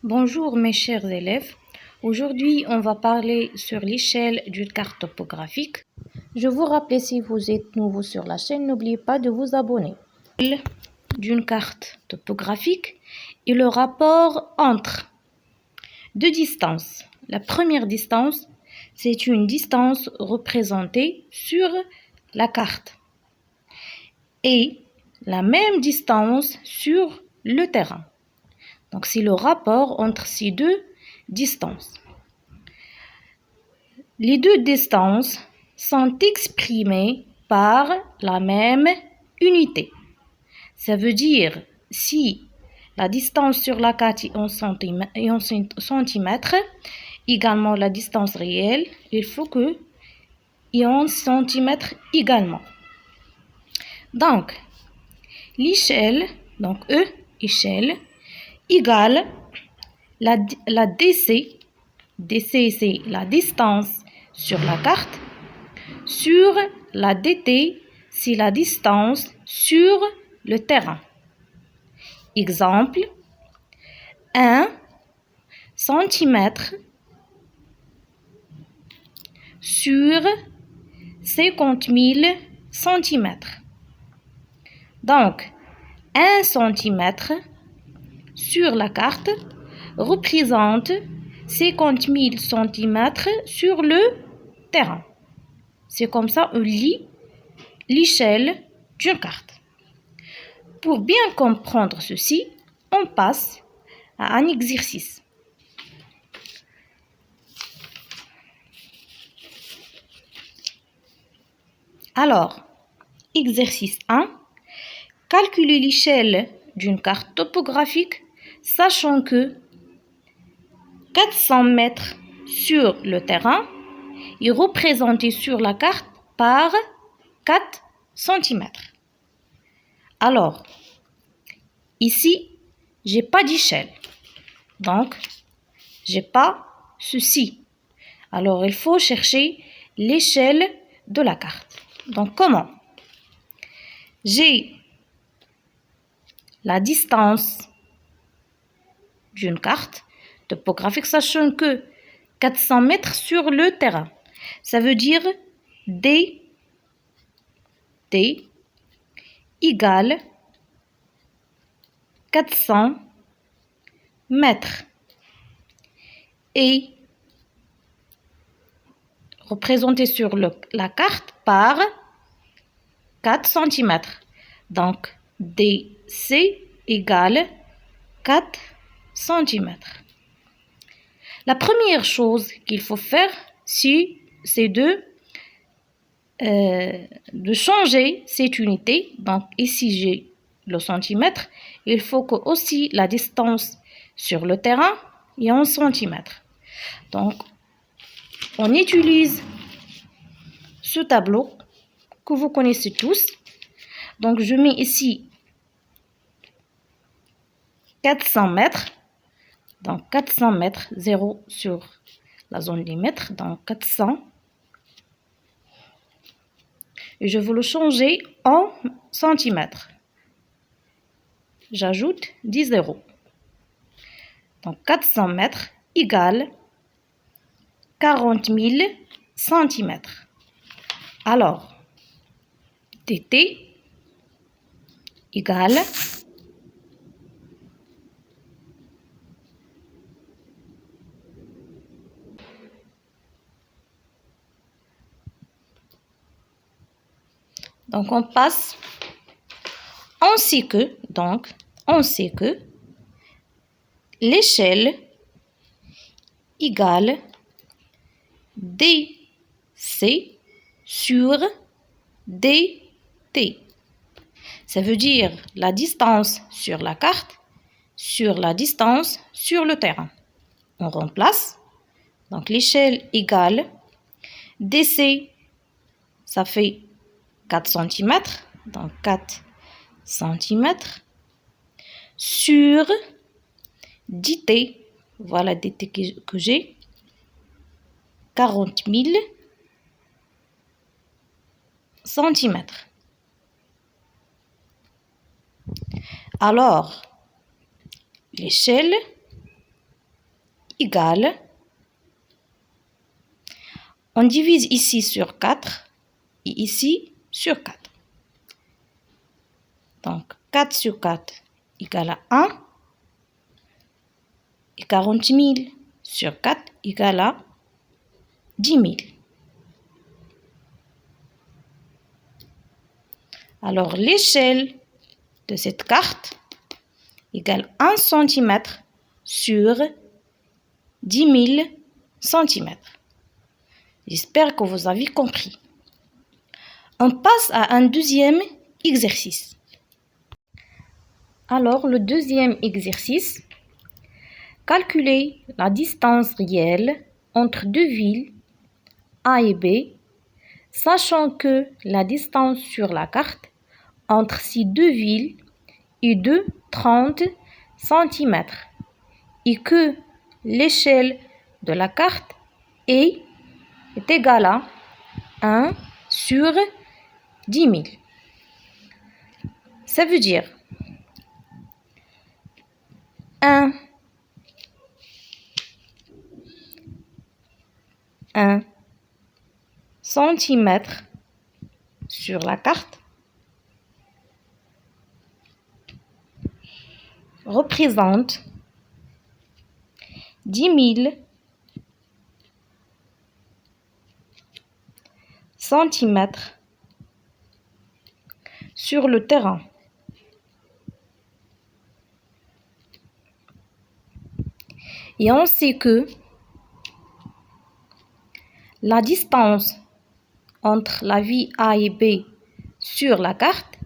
Bonjour mes chers élèves. Aujourd'hui, on va parler sur l'échelle d'une carte topographique. Je vous rappelle, si vous êtes nouveau sur la chaîne, n'oubliez pas de vous abonner. D'une carte topographique et le rapport entre deux distances. La première distance, c'est une distance représentée sur la carte et la même distance sur le terrain. Donc, c'est le rapport entre ces deux distances. Les deux distances sont exprimées par la même unité. Ça veut dire, si la distance sur la carte est en centimètres, également la distance réelle, il faut que est en centimètres également. Donc, l'échelle, donc E, échelle, égale la DC, DC c'est la distance sur la carte, sur la DT, c'est la distance sur le terrain. Exemple, 1 centimètre sur 50 000 centimètres. Donc, 1 centimètre sur la carte représente 50 000 centimètres sur le terrain. C'est comme ça on lit l'échelle d'une carte. Pour bien comprendre ceci, on passe à un exercice. Alors, exercice 1. Calculer l'échelle d'une carte topographique, sachant que 400 mètres sur le terrain est représenté sur la carte par 4 cm. Alors, ici, j'ai pas d'échelle. Donc, j'ai pas ceci. Alors, il faut chercher l'échelle de la carte. Donc, comment? J'ai la distance d'une carte topographique, sachant que 400 mètres sur le terrain. Ça veut dire DT égale 400 mètres et représenté sur la carte par 4 cm. Donc, DC égale 4 cm. La première chose qu'il faut faire, c'est de changer cette unité. Donc, ici, j'ai le centimètre. Il faut que aussi la distance sur le terrain est en centimètres. Donc, on utilise ce tableau que vous connaissez tous. Donc, je mets ici 400 mètres. Donc, 400 mètres, 0 sur la zone des mètres. Donc, 400. Et je veux le changer en centimètres. J'ajoute 10 zéros. Donc, 400 mètres égale 40 000 centimètres. Alors, DT égale donc on passe, on sait que l'échelle égale DC sur DT. Ça veut dire la distance sur la carte sur la distance sur le terrain. On remplace. Donc l'échelle égale DC, ça fait 4 cm. Donc 4 cm sur DT. Voilà DT que j'ai. 40 000 centimètres. Alors, l'échelle égale, on divise ici sur 4 et ici sur 4. Donc 4 sur 4 égale à 1 et 40 000 sur 4 égale à 10 000. Alors l'échelle de cette carte égale 1 cm sur 10 000 cm. J'espère que vous avez compris. On passe à un deuxième exercice. Alors, le deuxième exercice, calculer la distance réelle entre deux villes A et B, sachant que la distance sur la carte entre ces deux villes est de 30 cm et que l'échelle de la carte est égale à 1 sur 10 000. Ça veut dire 1 centimètre sur la carte représente 10 000 centimètres sur le terrain. Et on sait que la distance entre la ville A et B sur la carte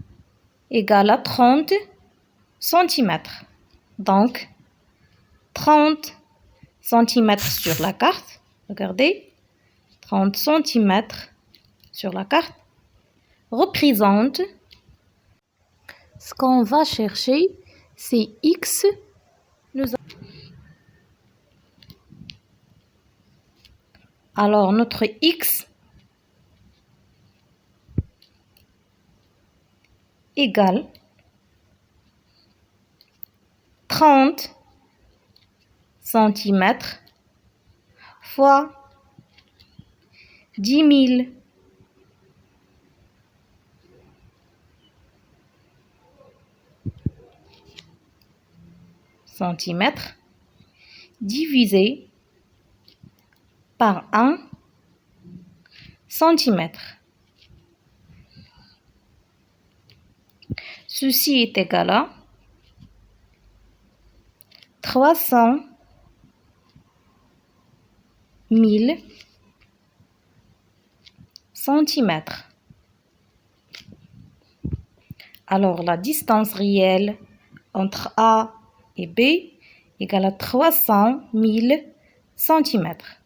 égale à 30 cm. Donc, 30 cm sur la carte, regardez, 30 cm sur la carte représente, ce qu'on va chercher, c'est X. Alors, notre X égale 30 cm fois 10 000 centimètres divisé par 1 centimètre. Ceci est égal à 300 000 centimètres. Alors, la distance réelle entre A et B égale à 300 000 centimètres.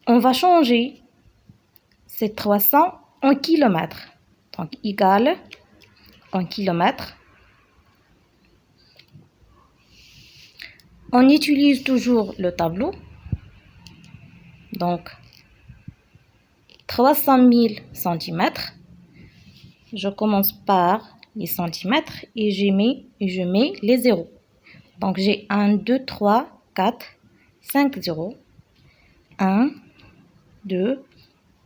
On va changer ces 300 en kilomètres. Donc, égale en kilomètres. On utilise toujours le tableau. Donc, 300 000 centimètres. Je commence par les centimètres et je mets les zéros. Donc, j'ai 1, 2, 3, 4, 5 zéros. 1, 2,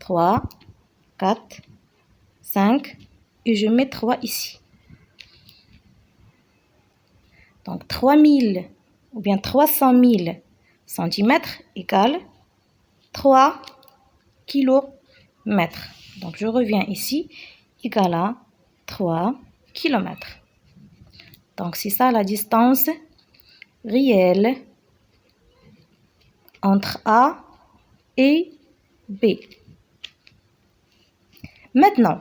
3, 4, 5 et je mets 3 ici. Donc 3000 ou bien 300 000 centimètres égale 3 kilomètres. Donc je reviens ici, égale à 3 kilomètres. Donc c'est ça la distance réelle entre A et B. Maintenant,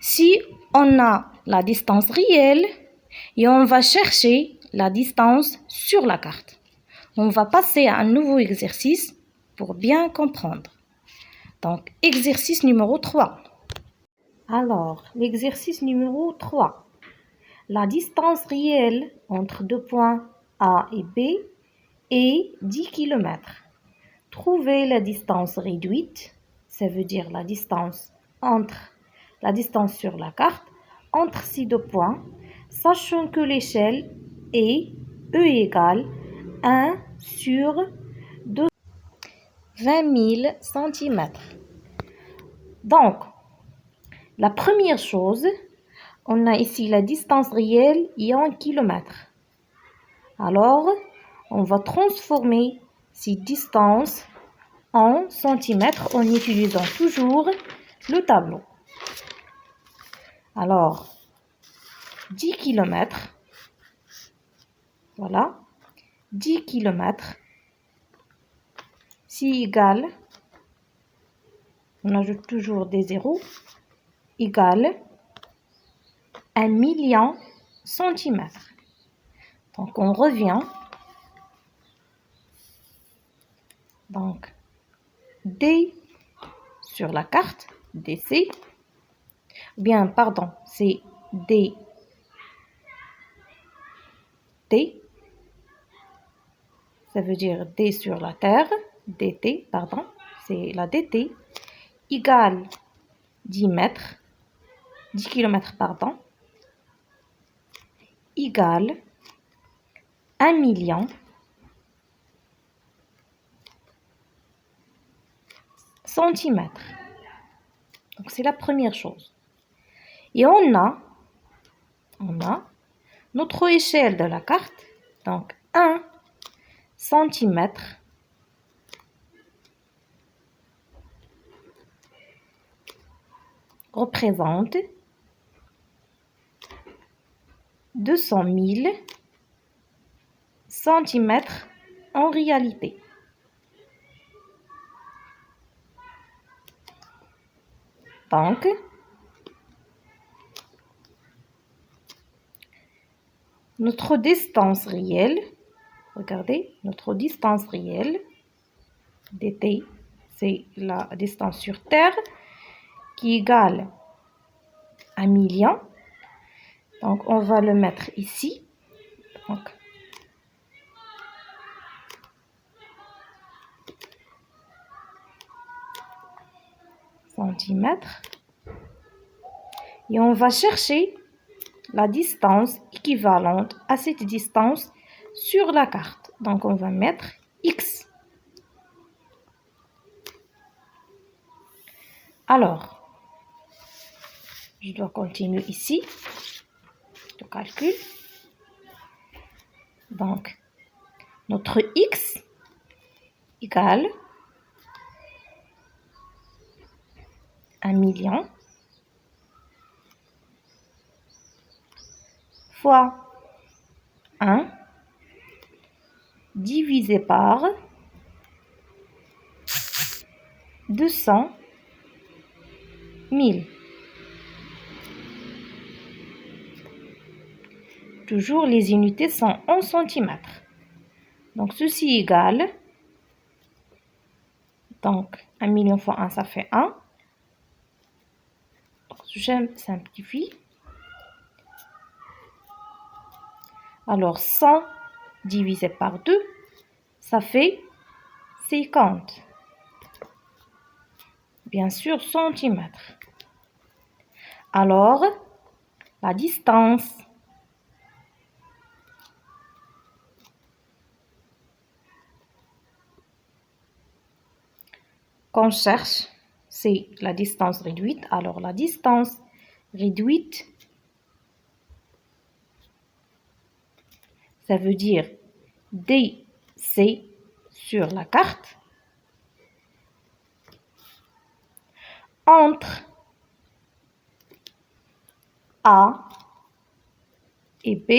si on a la distance réelle et on va chercher la distance sur la carte, on va passer à un nouveau exercice pour bien comprendre. Donc, exercice numéro 3. Alors, l'exercice numéro 3. La distance réelle entre deux points A et B est 10 km. Trouvez la distance réduite, ça veut dire la distance sur la carte, entre ces deux points, sachant que l'échelle est E égale 1 sur 20 000 centimètres. Donc, la première chose, on a ici la distance réelle et en kilomètres. Alors, on va transformer ces distances en centimètres en utilisant toujours le tableau. Alors, 10 kilomètres, voilà, 10 kilomètres, c'est égal, on ajoute toujours des zéros, égal 1 million centimètres. Donc, on revient. Donc, D sur la carte, DC, bien, pardon, c'est D, T, ça veut dire D sur la Terre, DT, pardon, c'est la DT, égale 10 mètres, 10 km, pardon, égale 1 million centimètres. Donc, c'est la première chose. Et on a notre échelle de la carte. Donc, 1 centimètre représente 200 000 centimètres en réalité. Donc, notre distance réelle, regardez, notre distance réelle, dt, c'est la distance sur Terre, qui égale 1 million. Donc, on va le mettre ici. Donc, centimètres. Et on va chercher la distance équivalente à cette distance sur la carte. Donc, on va mettre X. Alors, je dois continuer ici le calcul. Donc, notre X égale 1 million fois 1 divisé par 200 000. Toujours les unités sont en centimètres. Donc, ceci égale, donc 1 million fois 1, ça fait 1. Je simplifie. Alors, 100 divisé par 2, ça fait 50. Bien sûr, centimètres. Alors, la distance qu'on cherche, c'est la distance réduite. Alors, la distance réduite, ça veut dire DC sur la carte entre A et B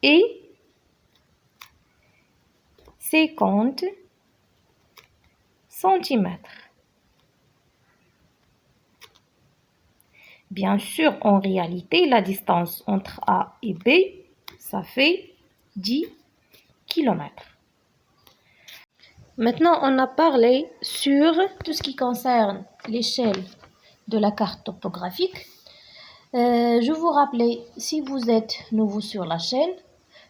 et 50 centimètres. Bien sûr, en réalité, la distance entre A et B, ça fait 10 km. Maintenant, on a parlé sur tout ce qui concerne l'échelle de la carte topographique. Je vous rappelle, si vous êtes nouveau sur la chaîne,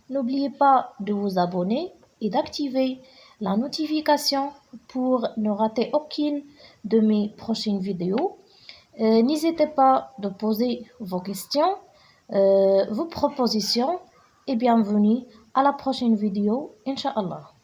n'oubliez pas de vous abonner et d'activer la notification pour ne rater aucune de mes prochaines vidéos. N'hésitez pas de poser vos questions, vos propositions et bienvenue À la prochaine vidéo, Inch'Allah.